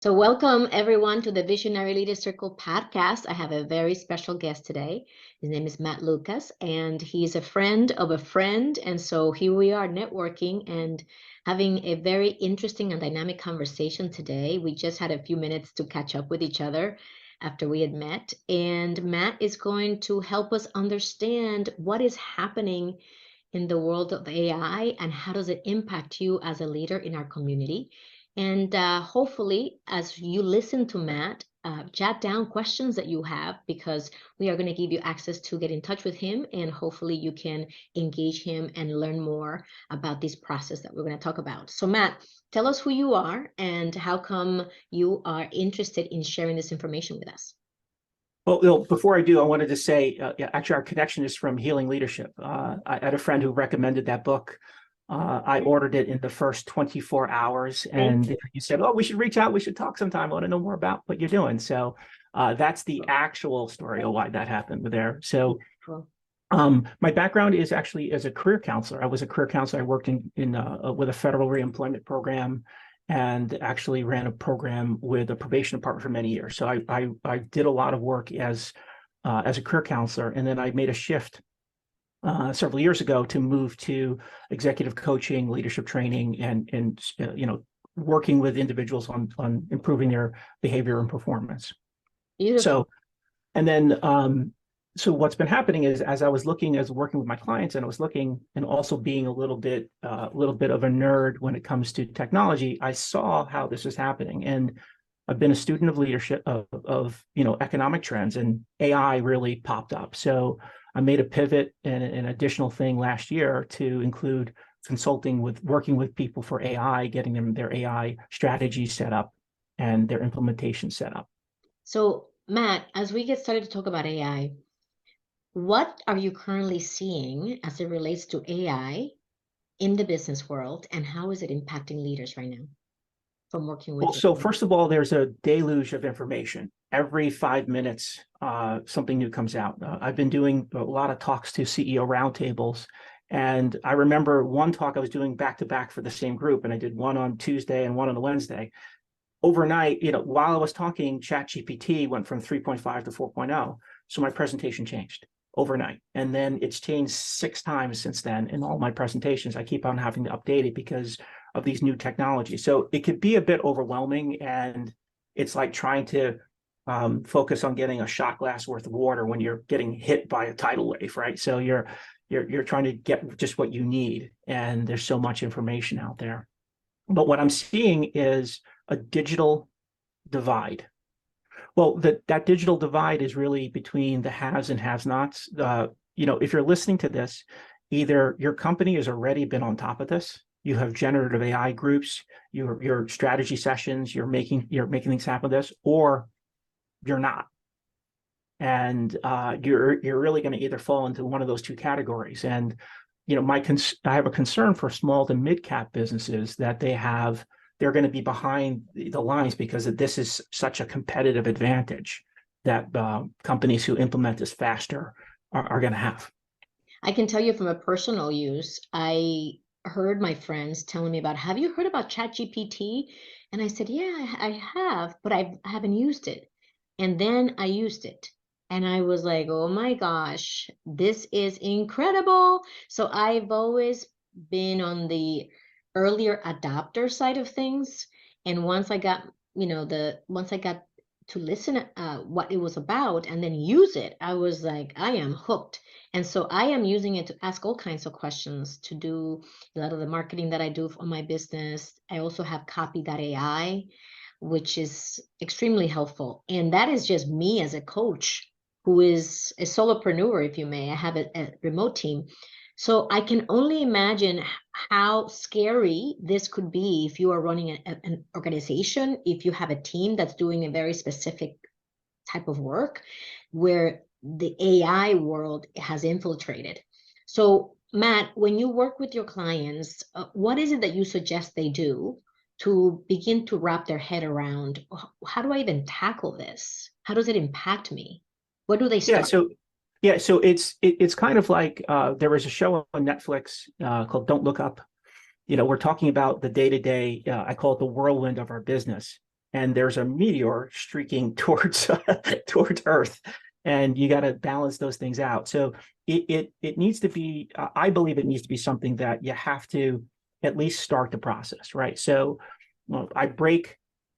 So welcome everyone to the Visionary Leader Circle podcast. I have a very special guest today. His name is Matt Lucas, and he's a friend of a friend. And so here we are networking and having a very interesting and dynamic conversation today. We just had a few minutes to catch up with each other after we had met. And Matt is going to help us understand what is happening in the world of AI and how does it impact you as a leader in our community. And hopefully, as you listen to Matt, jot down questions that you have because we are going to give you access to get in touch with him, and hopefully you can engage him and learn more about this process that we're going to talk about. So Matt, tell us who you are and how come you are interested in sharing this information with us. Well, before I do, I wanted to say, actually, our connection is from Healing Leadership. I had a friend who recommended that book. I ordered it in the first 24 hours, and you said, "Oh, we should reach out. We should talk sometime. I want to know more about what you're doing." So that's the actual story of why that happened there. So my background is actually as a career counselor. I was a career counselor. I worked in with a federal reemployment program, and actually ran a program with a probation department for many years. So I did a lot of work as a career counselor, and then I made a shift several years ago to move to executive coaching, leadership training, and working with individuals on improving their behavior and performance. Beautiful. So, and then so what's been happening is, as I was working with my clients, and I was looking and also being a little bit of a nerd when it comes to technology, I saw how this is happening. And I've been a student of leadership of economic trends, and AI really popped up. So I made a pivot and an additional thing last year to include working with people for AI, getting them their AI strategy set up and their implementation set up. So Matt, as we get started to talk about AI, what are you currently seeing as it relates to AI in the business world, and how is it impacting leaders right now from working with? Well, so first of all, there's a deluge of information. Every 5 minutes, something new comes out. I've been doing a lot of talks to CEO roundtables, and I remember one talk I was doing back to back for the same group, and I did one on Tuesday and one on a Wednesday. Overnight, while I was talking, ChatGPT went from 3.5 to 4.0, so my presentation changed overnight. And then it's changed 6 times since then in all my presentations. I keep on having to update it because of these new technologies. So it could be a bit overwhelming, and it's like trying to focus on getting a shot glass worth of water when you're getting hit by a tidal wave, right? So you're trying to get just what you need, and there's so much information out there. But what I'm seeing is a digital divide. Well, that digital divide is really between the haves and have-nots. If you're listening to this, either your company has already been on top of this, you have generative AI groups, your strategy sessions, you're making things happen with this, or you're not. And you're really going to either fall into one of those two categories. And I have a concern for small to mid-cap businesses that they're going to be behind the lines because this is such a competitive advantage that companies who implement this faster are going to have. I can tell you from a personal use, I heard my friends telling me about, have you heard about ChatGPT? And I said, yeah, I have, but I haven't used it. And then I used it. And I was like, oh my gosh, this is incredible. So I've always been on the earlier adopter side of things. And once I got, once I got to listen what it was about and then use it, I was like, I am hooked. And so I am using it to ask all kinds of questions, to do a lot of the marketing that I do on my business. I also have Copy.ai, which is extremely helpful. And that is just me as a coach who is a solopreneur, if you may. I have a remote team. So I can only imagine how scary this could be if you are running an organization, if you have a team that's doing a very specific type of work where the AI world has infiltrated. So Matt, when you work with your clients, what is it that you suggest they do to begin to wrap their head around, how do I even tackle this? How does it impact me? Where do they start? So it's kind of like there was a show on Netflix called Don't Look Up. We're talking about the day-to-day, I call it the whirlwind of our business. and there's a meteor streaking towards towards Earth, and you got to balance those things out. So it needs to be, I believe it needs to be something that you have to at least start the process, right? So well, I break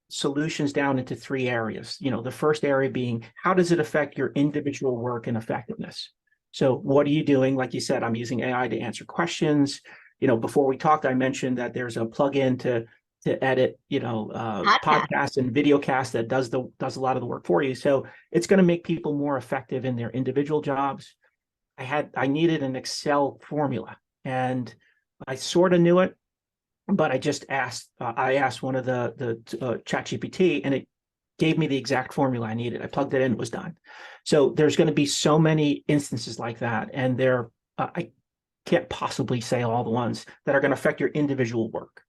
solutions down into three areas. The first area being, how does it affect your individual work and effectiveness? So what are you doing? Like you said, I'm using AI to answer questions. Before we talked, I mentioned that there's a plugin to edit, Podcast. podcasts and video casts that does a lot of the work for you. So it's going to make people more effective in their individual jobs. I needed an Excel formula, and I sort of knew it, but I asked one of the ChatGPT, and it gave me the exact formula I needed. I plugged it in, it was done. So there's going to be so many instances like that, and I can't possibly say all the ones that are going to affect your individual work.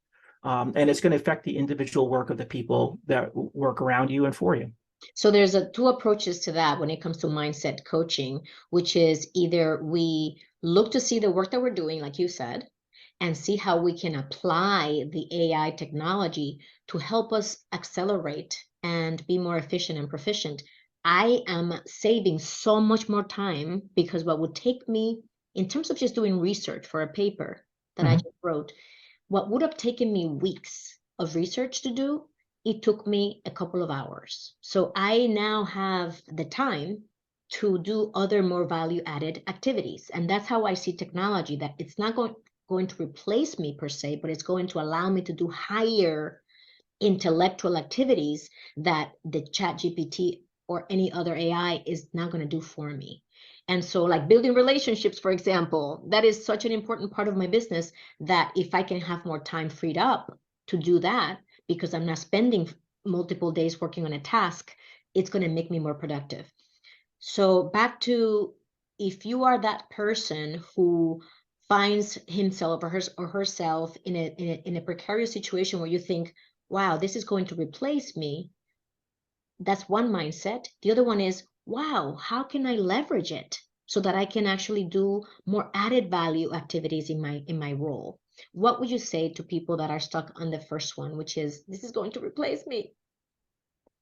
And it's going to affect the individual work of the people that work around you and for you. So there's two approaches to that when it comes to mindset coaching, which is either we look to see the work that we're doing, like you said, and see how we can apply the AI technology to help us accelerate and be more efficient and proficient. I am saving so much more time, because what would take me, in terms of just doing research for a paper that I just wrote, what would have taken me weeks of research to do, it took me a couple of hours. So I now have the time to do other more value added activities. And that's how I see technology, that it's not going to replace me per se, but it's going to allow me to do higher intellectual activities that the ChatGPT or any other AI is not going to do for me. And so, like building relationships, for example, that is such an important part of my business, that if I can have more time freed up to do that, because I'm not spending multiple days working on a task, it's going to make me more productive. So back to, if you are that person who finds himself or herself in a precarious situation where you think, wow, this is going to replace me, that's one mindset. The other one is, wow, how can I leverage it so that I can actually do more added value activities in my role? What would you say to people that are stuck on the first one, which is, this is going to replace me?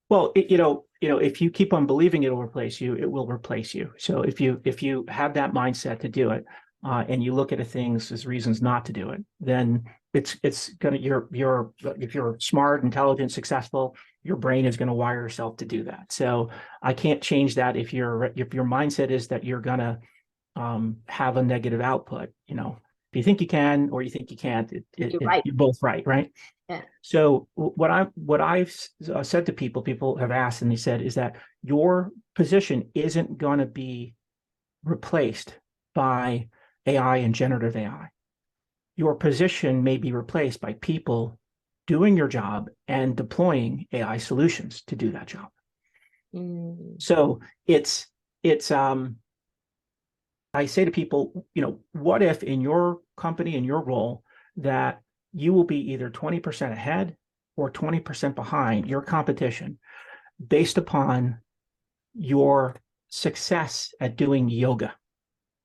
Well, if you keep on believing it'll replace you, it will replace you. So if you have that mindset to do it, and you look at things as reasons not to do it, then it's gonna if you're smart, intelligent, successful, your brain is gonna wire yourself to do that. So I can't change that if your mindset is that you're gonna have a negative output. If you think you can or you think you can't, You're right. you're both right, right? Yeah. So what I've said to people have asked, and they said, is that your position isn't going to be replaced by AI and generative AI. Your position may be replaced by people doing your job and deploying AI solutions to do that job. So it's I say to people, what if in your company, in your role, that you will be either 20% ahead or 20% behind your competition based upon your success at doing yoga,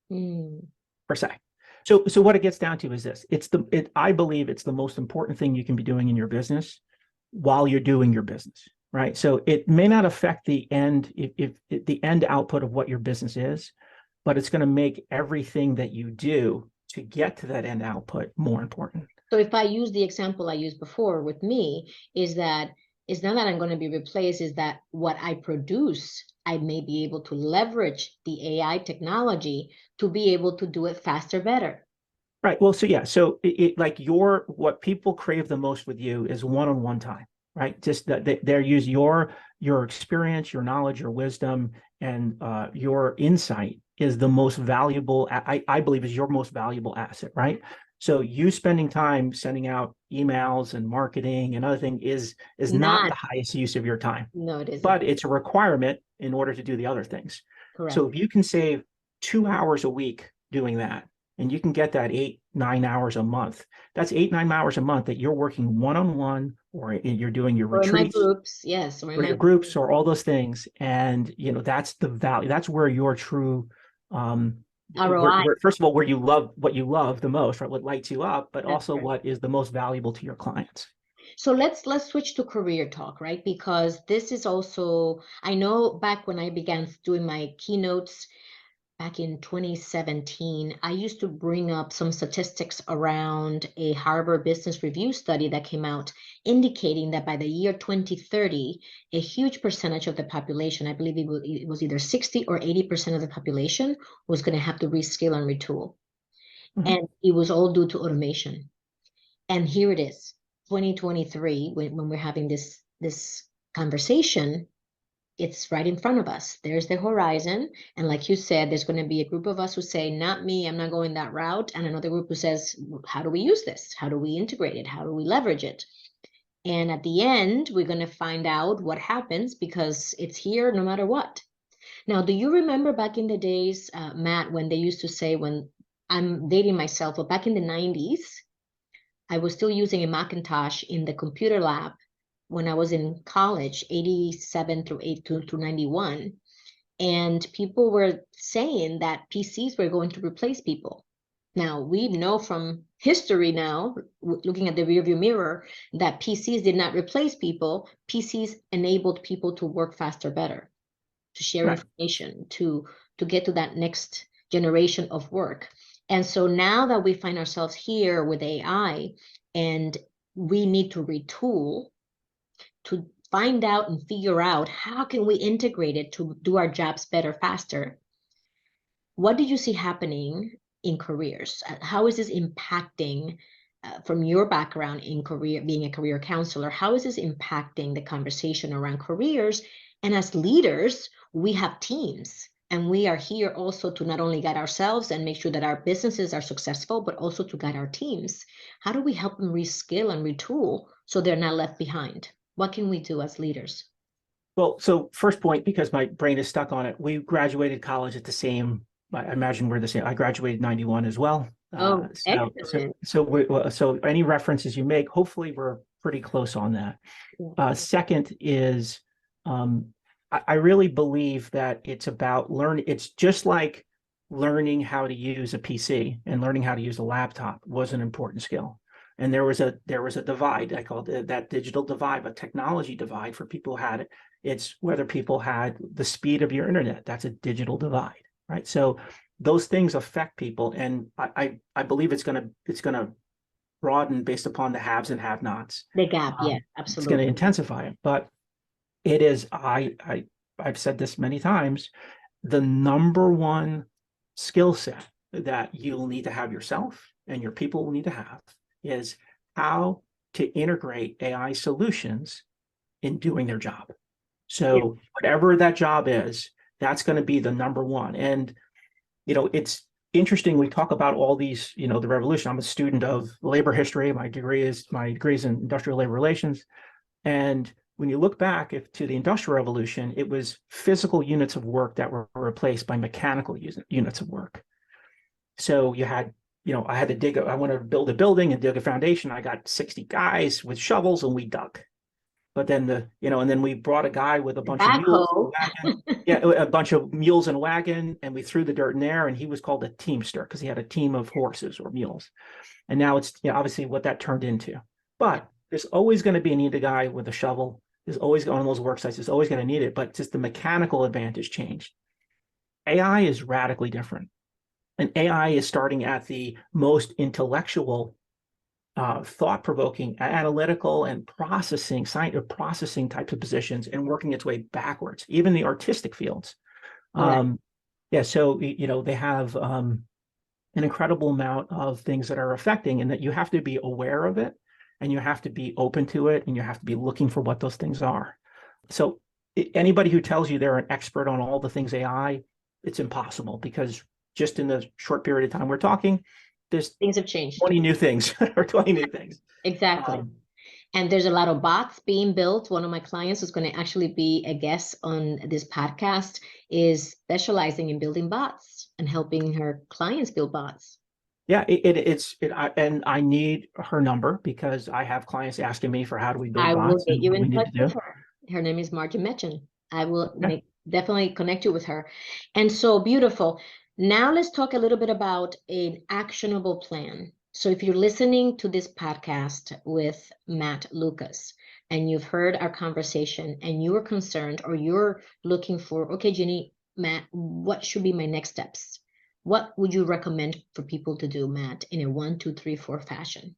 per se. So what it gets down to is this. I believe it's the most important thing you can be doing in your business while you're doing your business, right? So it may not affect the end, if the end output of what your business is, but it's going to make everything that you do to get to that end output more important. So if I use the example I used before with me, is that it's not that I'm going to be replaced, is that what I produce, I may be able to leverage the AI technology to be able to do it faster, better. Right. Well, so yeah, so what people crave the most with you is one-on-one time, right? Just that they're use your experience, your knowledge, your wisdom, and your insight is the most valuable, I believe is your most valuable asset, right? So you spending time sending out emails and marketing and other thing is not the highest use of your time. No, it isn't. But it's a requirement in order to do the other things. Correct. So if you can save 2 hours a week doing that, and you can get that 8-9 hours a month, that's 8-9 hours a month that you're working one-on-one, or you're doing your retreats, or in my groups, yes, or your groups, or all those things. And that's the value. That's where your true ROI. First of all, where you love what you love the most, right? What lights you up, but That's also right. what is the most valuable to your clients. So let's switch to career talk, right? Because this is also, I know back when I began doing my keynotes back in 2017, I used to bring up some statistics around a Harvard Business Review study that came out indicating that by the year 2030, a huge percentage of the population, I believe it was either 60 or 80% of the population, was going to have to reskill and retool. Mhm. And it was all due to automation. And here it is, 2023, when we're having this conversation, it's right in front of us. There's the horizon. And like you said, there's going to be a group of us who say, not me, I'm not going that route. And another group who says, how do we use this? How do we integrate it? How do we leverage it? And at the end, we're going to find out what happens because it's here no matter what. Now, do you remember back in the days, Matt, when they used to say, when I'm dating myself, but back in the 90s, I was still using a Macintosh in the computer lab when I was in college, 87 through 91. And people were saying that PCs were going to replace people. Now, we know from history now, looking at the rearview mirror, that PCs did not replace people. PCs enabled people to work faster, better, to share Right. information, to get to that next generation of work. And so now that we find ourselves here with AI and we need to retool to find out and figure out how can we integrate it to do our jobs better, faster. What did you see happening in careers? How is this impacting from your background in career, being a career counselor, how is this impacting the conversation around careers? And as leaders, we have teams and we are here also to not only guide ourselves and make sure that our businesses are successful, but also to guide our teams. How do we help them reskill and retool so they're not left behind? What can we do as leaders? Well, so first point, because my brain is stuck on it, we graduated college at the same, I imagine we're the same. I graduated 91 as well. Oh, excellent. So any references you make, hopefully we're pretty close on that. Yeah. Second is, I really believe that it's about learning. It's just like learning how to use a PC and learning how to use a laptop was an important skill. And there was a divide. I called it that digital divide, a technology divide for people who had it. It's whether people had the speed of your internet. That's a digital divide, right? So those things affect people, and I believe it's gonna broaden based upon the haves and have-nots. The gap, yeah, It's going to absolutely. intensify it, but it is I've said this many times, the number one skill set that you'll need to have yourself and your people will need to have is how to integrate AI solutions in doing their job. So whatever that job is, that's going to be the number one. And it's interesting. We talk about all these, the revolution. I'm a student of labor history. My degree is in industrial labor relations. And when you look back to the Industrial Revolution, it was physical units of work that were replaced by mechanical units of work. So you had, I had to I wanted to build a building and dig a foundation. I got 60 guys with shovels and we dug. But then and then we brought a guy with a bunch of mules and a wagon. Yeah, a bunch of mules and a wagon, and we threw the dirt in there, and he was called a teamster because he had a team of horses or mules. And now it's obviously what that turned into. But there's always going to be a need a guy with a shovel. There's always on those work sites, there's always going to need it, but just the mechanical advantage changed. AI is radically different. And AI is starting at the most intellectual, thought-provoking, analytical, and processing types of positions and working its way backwards, even the artistic fields. Right. Yeah, so they have an incredible amount of things that are affecting, and that you have to be aware of it, and you have to be open to it, and you have to be looking for what those things are. So anybody who tells you they're an expert on all the things AI, it's impossible, because just in the short period of time we're talking, there's Things have changed. 20 new things or 20 new things. Exactly. And there's a lot of bots being built. One of my clients who's going to actually be a guest on this podcast is specializing in building bots and helping her clients build bots. Yeah, and I need her number because I have clients asking me for how do we build I will bots get and you what we in need touch to with do. her. Her name is Margie Metchen. I will Yeah. definitely connect you with her. And so beautiful. Now let's talk a little bit about an actionable plan. So if you're listening to this podcast with Matt Lucas and you've heard our conversation and you're concerned or you're looking for, okay, Ginny, Matt, what should be my next steps? What would you recommend for people to do, Matt, in a 1, 2, 3, 4 fashion?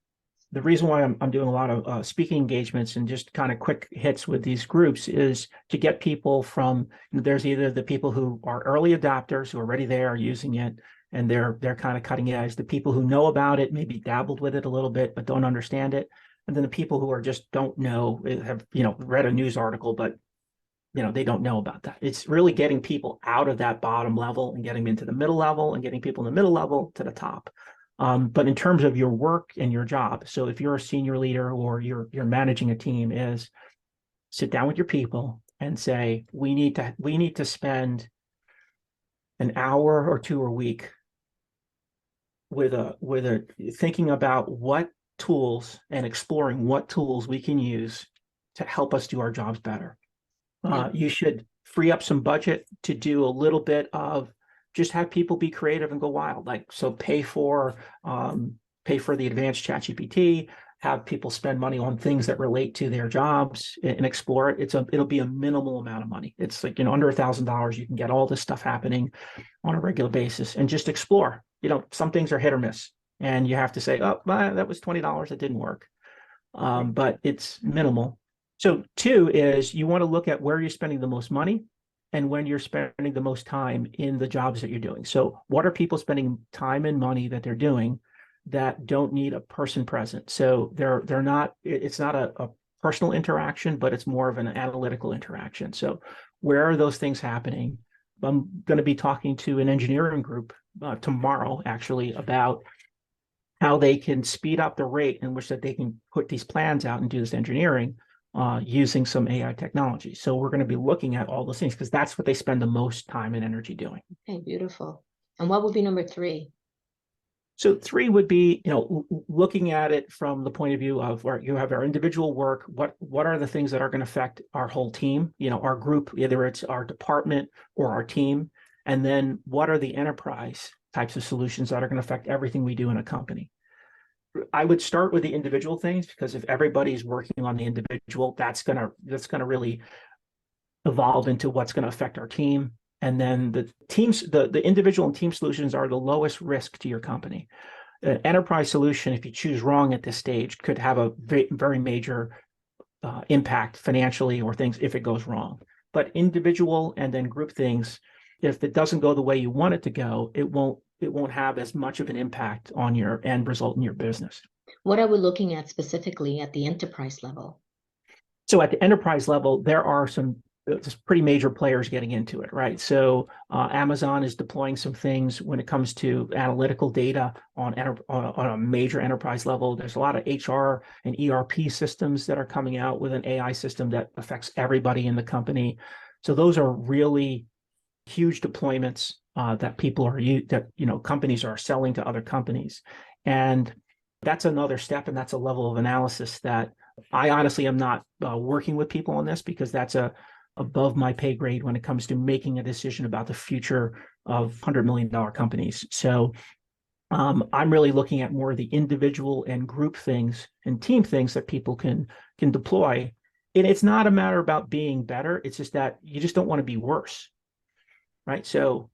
The reason why I'm doing a lot of speaking engagements and just kind of quick hits with these groups is to get people from, there's either the people who are early adopters who are already there using it and they're kind of cutting edge, the people who know about it, maybe dabbled with it a little bit, but don't understand it. And then the people who are just don't know, have, read a news article, but they don't know about that. It's really getting people out of that bottom level and getting them into the middle level and getting people in the middle level to the top. But in terms of your work and your job, so if you're a senior leader or you're managing a team, is sit down with your people and say, we need to spend an hour or two a week with a thinking about what tools and exploring what tools we can use to help us do our jobs better. You should free up some budget to do a little bit of just have people be creative and go wild. So pay for the advanced ChatGPT, have people spend money on things that relate to their jobs and explore it. It'll be a minimal amount of money. It's like, under $1,000, you can get all this stuff happening on a regular basis and just explore. Some things are hit or miss and you have to say, oh, that was $20. It didn't work. But it's minimal. So 2 is you want to look at where you're spending the most money and when you're spending the most time in the jobs that you're doing. So what are people spending time and money that they're doing that don't need a person present? So it's not a personal interaction, but it's more of an analytical interaction. So where are those things happening? I'm going to be talking to an engineering group tomorrow, actually, about how they can speed up the rate in which that they can put these plans out and do this engineering using some AI technology. So we're going to be looking at all those things because that's what they spend the most time and energy doing. Okay, beautiful. And what would be number 3? So 3 would be, looking at it from the point of view of where you have our individual work. What are the things that are going to affect our whole team, our group, either it's our department or our team. And then what are the enterprise types of solutions that are going to affect everything we do in a company? I would start with the individual things because if everybody's working on the individual, that's gonna really evolve into what's going to affect our team. And then the teams, the individual and team solutions are the lowest risk to your company. An enterprise solution, if you choose wrong at this stage, could have a very major impact financially or things if it goes wrong. But individual and then group things, if it doesn't go the way you want it to go, it won't have as much of an impact on your end result in your business. What are we looking at specifically at the enterprise level? So at the enterprise level, there are some pretty major players getting into it, right? So Amazon is deploying some things when it comes to analytical data on a major enterprise level. There's a lot of HR and ERP systems that are coming out with an AI system that affects everybody in the company. So those are really huge deployments that companies are selling to other companies. And that's another step, and that's a level of analysis that I honestly am not working with people on this because that's above my pay grade when it comes to making a decision about the future of $100 million companies. So I'm really looking at more of the individual and group things and team things that people can deploy. And it's not a matter about being better. It's just that you just don't want to be worse, right? So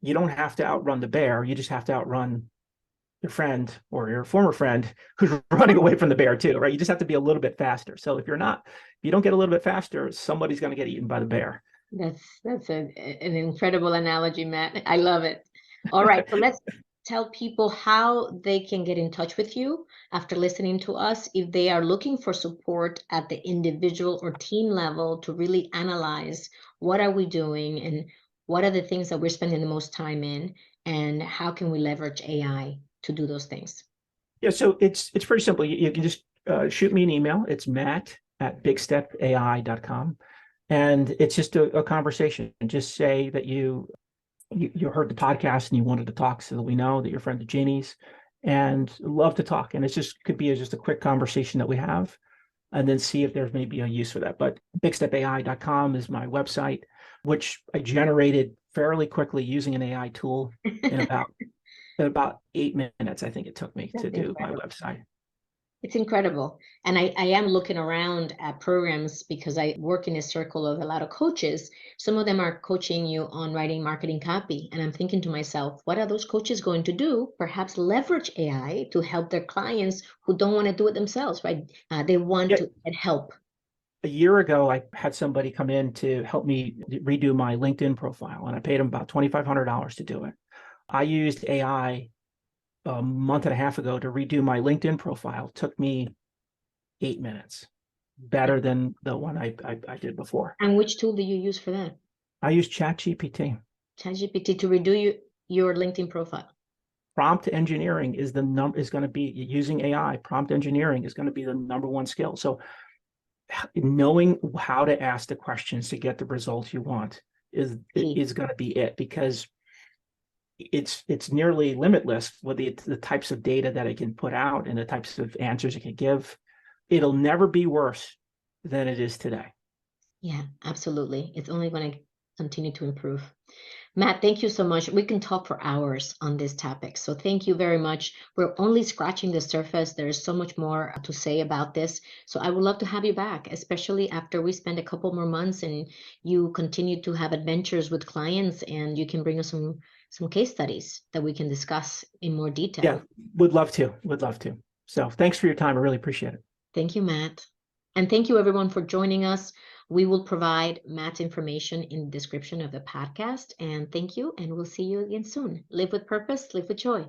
you don't have to outrun the bear. You just have to outrun your friend or your former friend who's running away from the bear too, right? You just have to be a little bit faster. So if you don't get a little bit faster, somebody's going to get eaten by the bear. That's an incredible analogy, Matt. I love it. All right, so let's tell people how they can get in touch with you after listening to us if they are looking for support at the individual or team level to really analyze what are we doing and what are the things that we're spending the most time in and how can we leverage AI to do those things. Yeah, so it's pretty simple. You can just shoot me an email. It's matt@bigstepai.com. And it's just a conversation. Just say that you heard the podcast and you wanted to talk so that we know that you're a friend of Ginny's and love to talk. And it could be just a quick conversation that we have and then see if there's maybe a use for that. But bigstepai.com is my website, which I generated fairly quickly using an AI tool in about About 8 minutes, I think it took me That's to do my incredible. website. It's incredible. And I am looking around at programs because I work in a circle of a lot of coaches. Some of them are coaching you on writing marketing copy. And I'm thinking to myself, what are those coaches going to do? Perhaps leverage AI to help their clients who don't want to do it themselves, right? They want Yeah, to get help. a year ago, I had somebody come in to help me redo my LinkedIn profile, and I paid him about $2,500 to do it. I used AI a month and a half ago to redo my LinkedIn profile. It took me 8 minutes, better than the one I did before. And which tool do you use for that? I use ChatGPT. ChatGPT to redo your LinkedIn profile. Prompt engineering is going to be using AI. Prompt engineering is going to be the number one skill. So knowing how to ask the questions to get the results you want is Key. going to be it, because it's nearly limitless with the types of data that it can put out and the types of answers it can give. It'll never be worse than it is today. Yeah, absolutely. It's only going to continue to improve. Matt, thank you so much. We can talk for hours on this topic. So thank you very much. We're only scratching the surface. There is so much more to say about this. So I would love to have you back, especially after we spend a couple more months and you continue to have adventures with clients and you can bring us some case studies that we can discuss in more detail. Yeah, would love to. Would love to. So thanks for your time. I really appreciate it. Thank you, Matt. And thank you everyone for joining us. We will provide Matt's information in the description of the podcast. And thank you, and we'll see you again soon. Live with purpose, live with joy.